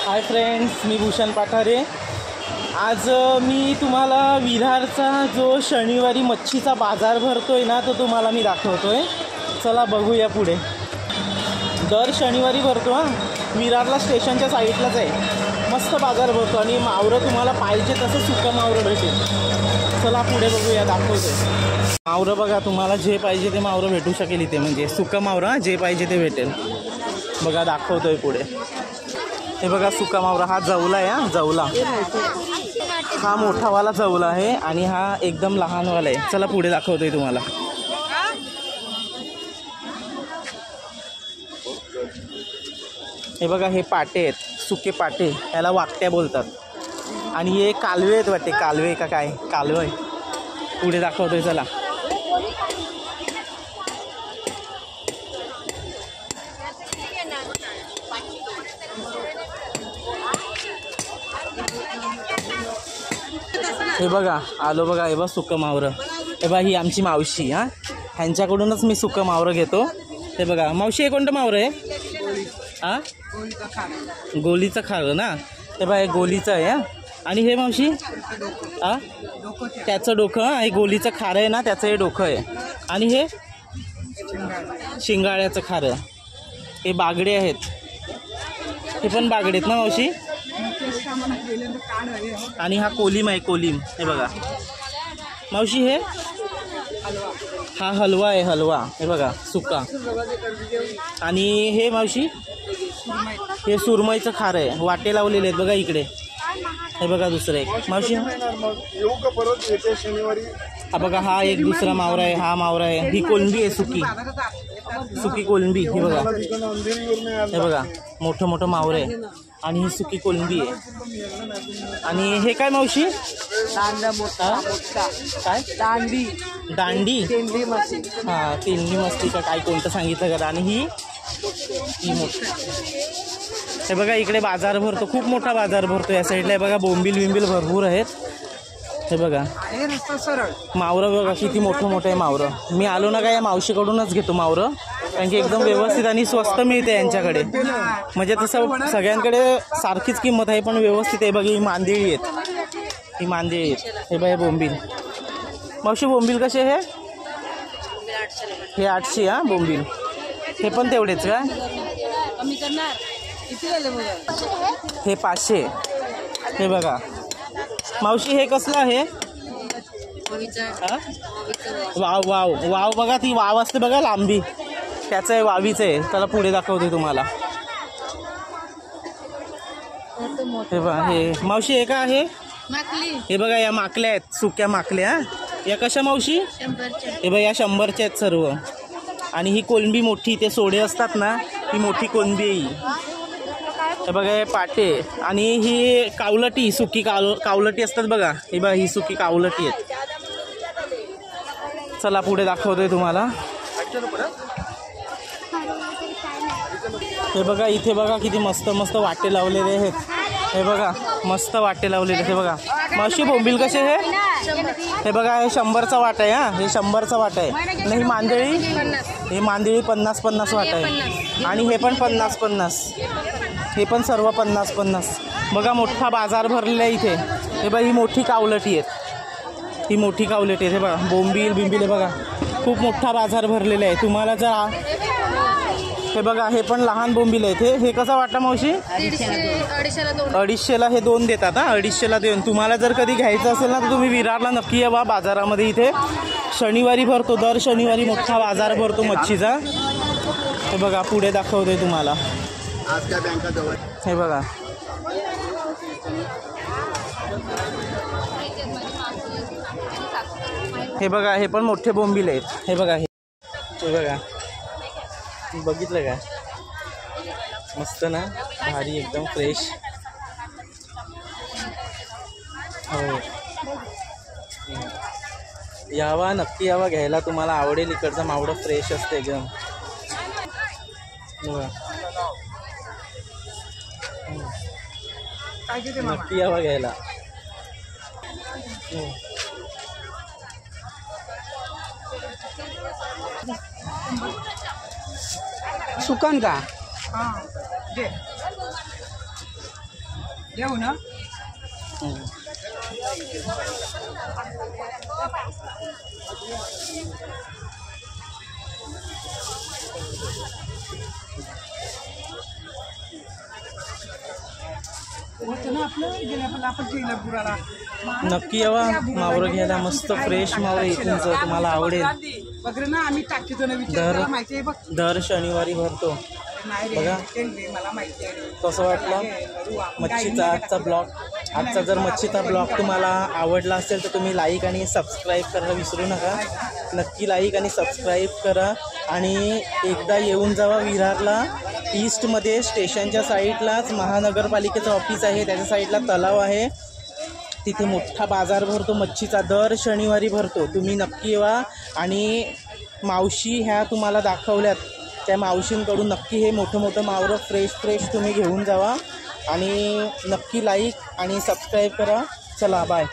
Hi friends, मी भूषण पाठारे। आज मी तुम्हाला विरारचा जो शनिवारी मच्छीचा बाजार भरतोय ना, तो तुम्हाला मी दाखवतोय। चला बघूया पुढे। दर शनिवारी भरतो विरारला स्टेशनच्या साईडलाच आहे। मस्त बाजार भरतो आणि मावरं तुम्हाला पाहिजे तसं सुकं मावरं भेटेल। चला पुढे बघूया, दाखवतोय। मावरं बघा, तुम्हाला जे पाहिजे ते मावरं भेटू शकेल इथे, म्हणजे सुकं मावरं जे पाहिजे ते भेटेल। बघा दाखवतोय पुढे। हे बघा सुका मावरा, हा जवला आहे। जवला हा मोठावाला जवला आहे आणि हा एकदम लहानवाला आहे। चला पुढे दाखवतोय तुम्हाला। हे बघा, हे पाटे आहेत, सुके पाटे, याला वाकट्या बोलतात। आणि हे कालवे आहेत वाटते, कालवे का काय, कालव आहे। पुढे दाखवतोय चला। हे बघा आलो बघा, हे बघ सुकं मावरं। हे बघा ही आमची मावशी, ह्यांच्याकडूनच मी सुकं मावरं घेतो। हे बघा मावशी, हे कोणतं मावरं आहे? गोलीचं खारं ना? हे बघा हे गोलीचं आहे। आणि हे मावशी त्याचं डोकं, हे गोलीचं खारं आहे ना, त्याचं हे डोकं आहे। आणि हे शिंगाळ्याचं खारं। हे बागडे आहेत, हे पण बागडे आहेत ना मावशी? आणि हा कोलिम आहे, कोलिम। हे बघा मावशी, हे हा हलवा आहे, हलवा। हे बघा सुका। आणि हे मावशी, हे सुरमईचं खार आहे, वाटे लावलेले आहेत बघा इकडे। हे बघा दुसरं एक मावशी, हा बघा, हा एक दुसरा मावरा आहे, हा मावरा आहे। ही कोलंबी आहे, सुकी सुकी कोलंबी। हे बघा, हे बघा मोठं मोठं मावरं आहे आणि ही सुकी कोलंबी आहे। आणि हे काय मावशी? काय दांडी? दांडी, हा तेंडली मस्ती का काय, कोणतं सांगितलं का? आणि ही मोठी। हे बघा इकडे बाजार भरतो, खूप मोठा बाजार भरतो या साईडला। बघा बोंबील बिंबील भरपूर आहेत। हे बघा मावरं बघा किती मोठं मोठं आहे मावरं। मी आलो ना काय, या मावशीकडूनच घेतो मावरं, कारण की एकदम व्यवस्थित आणि स्वस्त मिळते यांच्याकडे। म्हणजे तसं सगळ्यांकडे सारखीच किंमत आहे, पण व्यवस्थित आहे। बघा ही मांदेळी आहेत, ही मांदेळी आहेत। हे बघा बोंबील। मावशी बोंबील कसे? हे 800 बोंबील। हे पण तेवढेच का? हे 500। हे बघा मावशी, हे कसलं आहे? वाव वाव वाव, बघा ती वाव असते बघा लांबी, त्याचं आहे, वावीचं आहे। त्याला पुढे दाखवते तुम्हाला। हे बघा हे मावशी, हे का आहे? हे बघा या माकल्या आहेत, सुक्या माकल्या। या कशा मावशी? हे बघा या 100च्या आहेत सर्व। आणि ही कोलंबी मोठी, ते सोडे असतात ना, ही मोठी कोलंबी आहे। हे बघा हे पाटे। आणि ही कावलटी, सुकी कावलटी असतात बघा। हे बघा ही सुकी कावलटी आहेत। चला पुढे दाखवतोय तुम्हाला। हे बघा इथे बघा किती मस्त मस्त वाटे लावलेले आहेत। हे बघा मस्त वाटे लावलेले। हे बघा मावशी, बोंबील कसे? हे बघा हे 100चा वाट आहे। हे 100चा वाट आहे। आणि ही मांदेळी, हे मांदेळी 50-50 वाट आहे। आणि हे पण 50-50, हे पण सर्व 50-50। बघा मोठा बाजार भरलेला आहे इथे। हे बघा ही मोठी कावलटी आहेत, ही मोठी कावलटी आहेत। हे बघा बोंबील बिंबील, हे बघा खूप मोठा बाजार भरलेला आहे। तुम्हाला जर हे बघा हे पण लहान बोंबील आहेत। हे कसा वाटा मावशी? 250ला हे 2 देतात। 250ला 2। तुम्हाला जर कधी घ्यायचं असेल ना, तर तुम्ही विरारला नक्की या बाजारामध्ये। इथे शनिवारी भरतो, दर शनिवारी मोठा बाजार भरतो मच्छीचा। हे बघा पुढे दाखवते तुम्हाला। हे बघा हे बघा हे पण मोठे बोंबील आहेत। हे बघा हे बघा, बघितलं का? मस्त ना, भारी एकदम फ्रेश। हो यावा, नक्की यावा घ्यायला, तुम्हाला आवडेल। इकडचं मावडं फ्रेश असते एकदम। नक्की यावा घ्यायला। सुकन का? येऊ ना. नक्की यावा मावरं घ्यायला. मस्त फ्रेश मावरं इथून जर तुम्हाला आवडेल. वगैरे ना आम्ही टाकीतो ना विचार माहिती आहे बघ. दर शनिवारी भरतो. बघा मला माहिती आहे. कसं वाटलं मच्छीचा आजचा ब्लॉग. आजचा जर मच्छीचा ब्लॉग तुम्हाला आवडला असेल तर तुम्ही लाईक आणि सबस्क्राईब करायला विसरू नका. नक्की लाईक आणि सबस्क्राईब करा आणि एकदा येऊन जावा विरारला. ईस्टमध्ये स्टेशनच्या साईडलाच महानगरपालिकेचं ऑफिस आहे, त्याच्या साईडला तलाव आहे. तिथे मोठा बाजार भरतो मच्छीचा, दर शनिवारी भरतो. तुम्ही नक्की येवा आणि मावशी ह्या तुम्हाला दाखवल्यात त्या मावशींकडून नक्की हे मोठं मावरं फ्रेश तुम्ही घेऊन जावा आणि नक्की लाईक आणि सबस्क्राईब करा. चला बाय.